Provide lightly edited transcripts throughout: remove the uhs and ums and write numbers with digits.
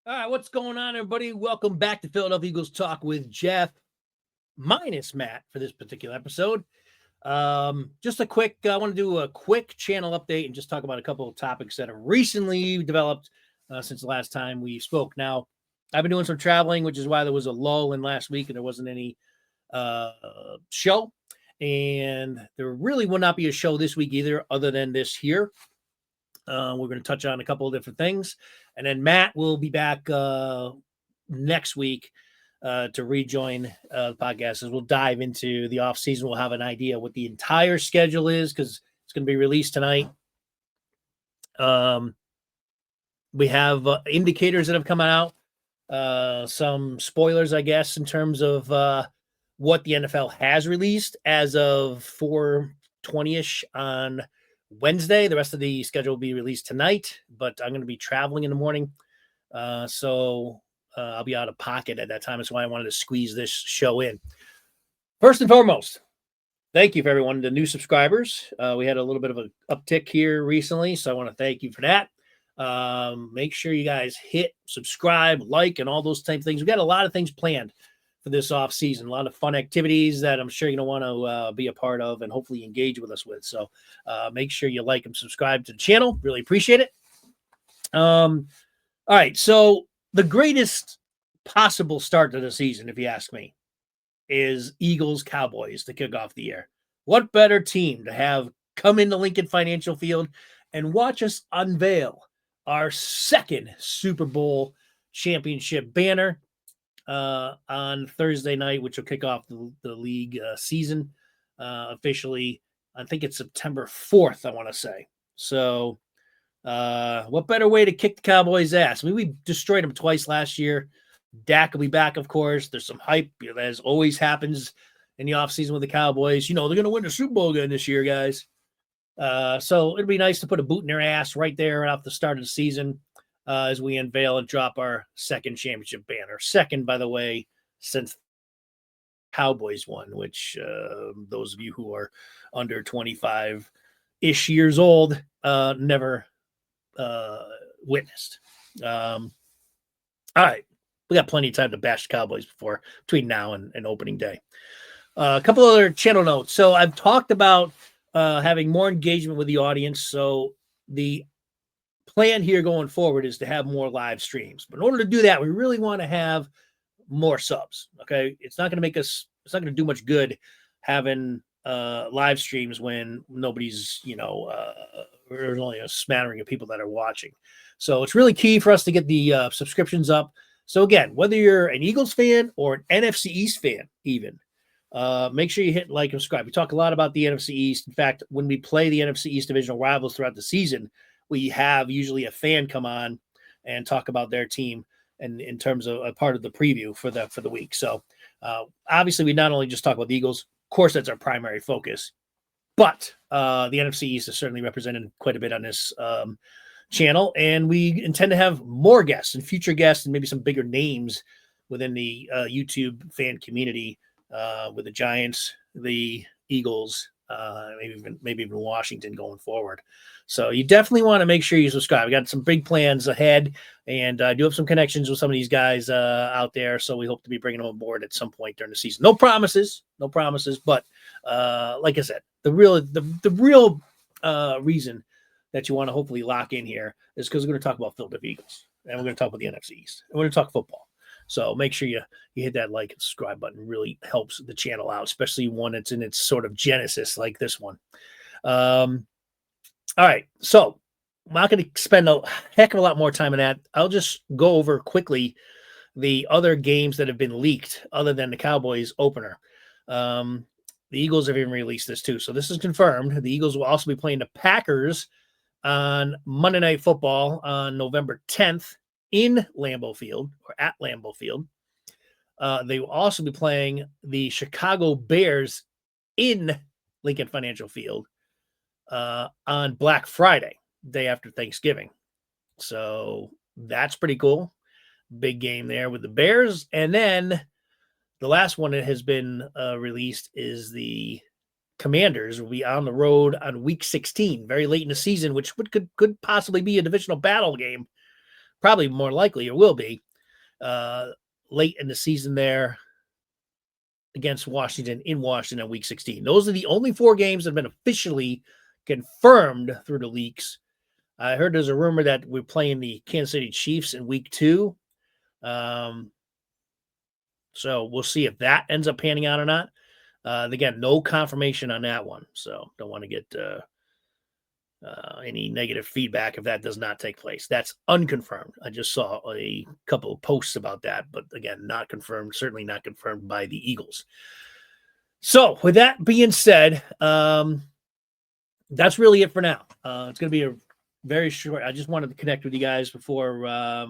All right, what's going on, everybody? Welcome back to Philadelphia Eagles Talk with Geoff minus Matt for this particular episode. Just a quick, I want to do a quick channel update and just talk about a couple of topics that have recently developed since the last time we spoke. Now, I've been doing some traveling, which is why there was a lull in last week and there wasn't any show. And there really will not be a show this week either, other than this here. We're going to touch on a couple of different things. And then Matt will be back next week to rejoin the podcast as we'll dive into the off season. We'll have an idea what the entire schedule is because it's going to be released tonight. We have indicators that have come out, some spoilers, I guess, in terms of what the NFL has released as of 4:20ish on Wednesday. The rest of the schedule will be released tonight, but I'm going to be traveling in the morning. So I'll be out of pocket at that time. That's why I wanted to squeeze this show in. First and foremost, thank you for everyone, the new subscribers. We had a little bit of an uptick here recently, so I want to thank you for that. Make sure you guys hit subscribe, like, and all those type of things. We've got a lot of things planned for this off season, a lot of fun activities that I'm sure you're going to want to be a part of and hopefully engage with us with. So make sure you like and subscribe to the channel. Really appreciate it. All right. So the greatest possible start to the season, if you ask me, is Eagles Cowboys to kick off the year. What better team to have come into Lincoln Financial Field and watch us unveil our second Super Bowl championship banner on Thursday night, which will kick off the league season officially. I think it's September 4th, I want to say. So what better way to kick the Cowboys' ass? I mean, we destroyed them twice last year. Dak will be back, of course. There's some hype, as always happens in the offseason with the Cowboys. They're going to win the Super Bowl again this year, guys. So it'd be nice to put a boot in their ass right there off the start of the season. As we unveil and drop our second championship banner. Second, by the way, since Cowboys won, which those of you who are under 25-ish years old never witnessed. All right. We got plenty of time to bash the Cowboys between now and opening day. A couple other channel notes. So I've talked about having more engagement with the audience. So the plan here going forward is to have more live streams. But in order to do that, we really want to have more subs. Okay. It's not going to do much good having live streams when nobody's, there's only a smattering of people that are watching. So it's really key for us to get the subscriptions up. So again, whether you're an Eagles fan or an NFC East fan, even, make sure you hit like and subscribe. We talk a lot about the NFC East. In fact, when we play the NFC East divisional rivals throughout the season, we have usually a fan come on and talk about their team and in terms of a part of the preview for the week. So obviously we not only just talk about the Eagles, of course, that's our primary focus, but the NFC East is certainly represented quite a bit on this channel. And we intend to have more guests and future guests and maybe some bigger names within the YouTube fan community with the Giants, the Eagles, maybe even Washington going forward. So you definitely want to make sure you subscribe. We got some big plans ahead, and I do have some connections with some of these guys out there. So we hope to be bringing them aboard at some point during the season. No promises. But like I said, the real reason that you want to hopefully lock in here is because we're going to talk about Philadelphia Eagles, and we're going to talk about the NFC East, and we're going to talk football. So make sure you hit that like and subscribe button. It really helps the channel out, especially one that's in its sort of genesis like this one. All right. So I'm not going to spend a heck of a lot more time on that. I'll just go over quickly the other games that have been leaked other than the Cowboys opener. The Eagles have even released this too. So this is confirmed. The Eagles will also be playing the Packers on Monday Night Football on November 10th. In Lambeau Field or at Lambeau Field. They will also be playing the Chicago Bears in Lincoln Financial Field on Black Friday, day after Thanksgiving. So that's pretty cool. Big game there with the Bears. And then the last one that has been released is the Commanders will be on the road on week 16, very late in the season, which could possibly be a divisional battle game probably more likely it will be late in the season there against Washington in Washington in Week 16. Those are the only 4 games that have been officially confirmed through the leaks. I heard there's a rumor that we're playing the Kansas City Chiefs in Week 2. So we'll see if that ends up panning out or not. Again, no confirmation on that one. So don't want to get any negative feedback if that does not take place. That's unconfirmed. I just saw a couple of posts about that, but again, not confirmed, certainly not confirmed by the Eagles. So with that being said, that's really it for now. It's going to be a very short. I just wanted to connect with you guys before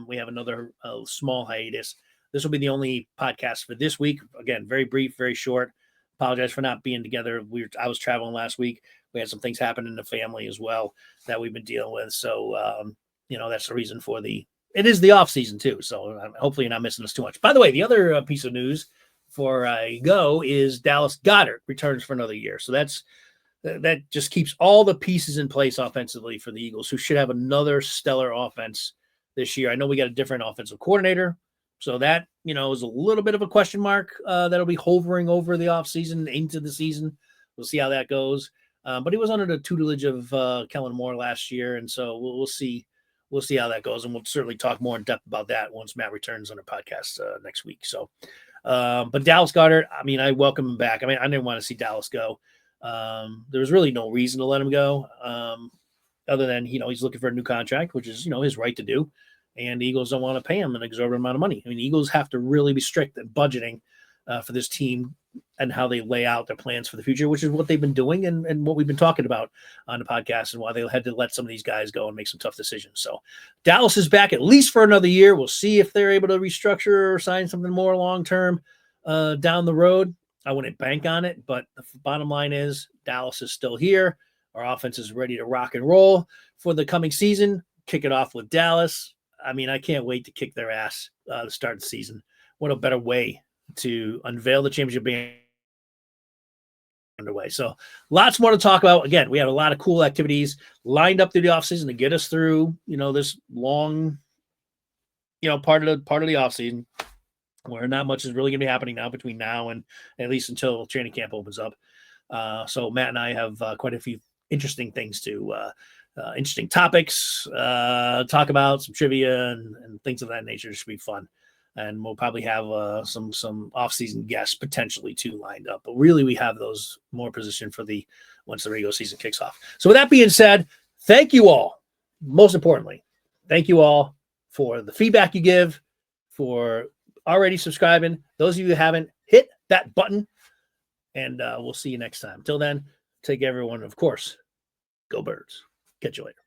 we have another small hiatus. This will be the only podcast for this week. Again, very brief, very short. Apologize for not being together. I was traveling last week. We had some things happen in the family as well that we've been dealing with. So, that's the reason for it is the off season too. So hopefully you're not missing us too much. By the way, the other piece of news before I go is Dallas Goedert returns for another year. So that just keeps all the pieces in place offensively for the Eagles, who should have another stellar offense this year. I know we got a different offensive coordinator. So that, is a little bit of a question mark that'll be hovering over the offseason into the season. We'll see how that goes. But he was under the tutelage of Kellen Moore last year. And so we'll see. We'll see how that goes. And we'll certainly talk more in depth about that once Matt returns on our podcast next week. So, but Dallas Goedert, I welcome him back. I didn't want to see Dallas go. There was really no reason to let him go other than, he's looking for a new contract, which is, his right to do. And the Eagles don't want to pay him an exorbitant amount of money. The Eagles have to really be strict at budgeting for this team and how they lay out their plans for the future, which is what they've been doing and what we've been talking about on the podcast and why they had to let some of these guys go and make some tough decisions. So Dallas is back at least for another year. We'll see if they're able to restructure or sign something more long-term down the road. I wouldn't bank on it, but the bottom line is Dallas is still here. Our offense is ready to rock and roll for the coming season. Kick it off with Dallas. I can't wait to kick their ass to start the season. What a better way to unveil the championship being underway. So lots more to talk about. Again, we have a lot of cool activities lined up through the offseason to get us through, this long, part of the offseason where not much is really going to be happening now between now and at least until training camp opens up. So Matt and I have quite a few interesting things to interesting topics, talk about some trivia and things of that nature. It should be fun. And we'll probably have some off-season guests potentially too lined up. But really, we have those more positioned for once the regular season kicks off. So with that being said, thank you all. Most importantly, thank you all for the feedback you give, for already subscribing. Those of you who haven't, hit that button. And we'll see you next time. Till then, take everyone, of course, go Birds. Catch you later.